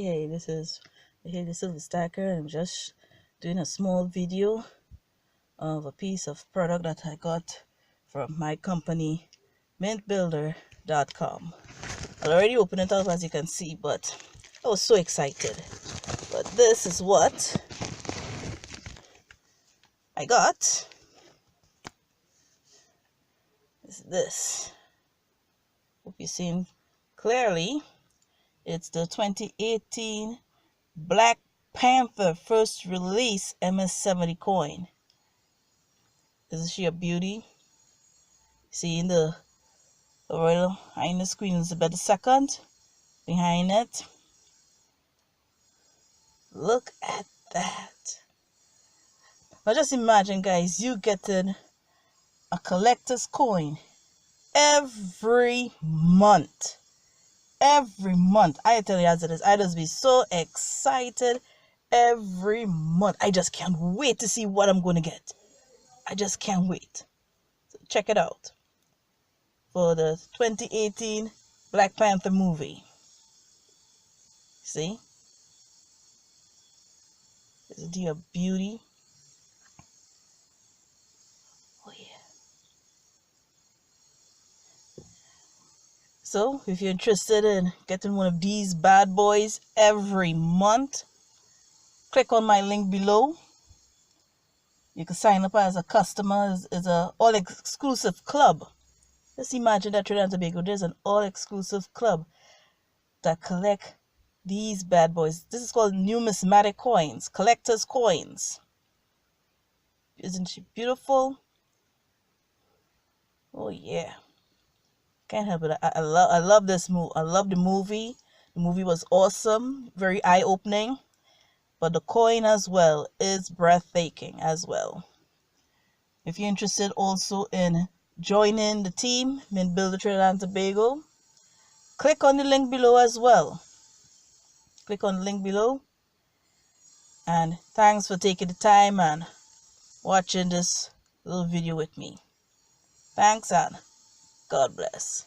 Hey, this is the Silver Stacker. I'm just doing a small video of a piece of product that I got from my company, MintBuilder.com. I already opened it up, as you can see, but I was so excited. But this is what I got. This. Hope you're seeing clearly. It's the 2018 Black Panther first release MS-70 coin. Isn't she a beauty? Seeing the right behind the screen is about a second. Behind it. Look at that. Now just imagine, guys, you getting a collector's coin every month. Every month. I tell you as it is, I just be so excited every month. I just can't wait to see what I'm going to get. I just can't wait. So check it out. For the 2018 Black Panther movie. See? Isn't he a beauty? Oh yeah. So, if you're interested in getting one of these bad boys every month, click on my link below. You can sign up as a customer. It's an all-exclusive club. Just imagine that Trinidad and Tobago, there's an all-exclusive club that collect these bad boys. This is called Numismatic coins, collector's coins. Isn't she beautiful? Oh yeah. Can't help it. I love this movie. I love the movie. The movie was awesome, very eye-opening. But the coin as well is breathtaking as well. If you're interested also in joining the team, MintBuilder Trinidad and Tobago, click on the link below as well. Click on the link below. And thanks for taking the time and watching this little video with me. Thanks and God bless.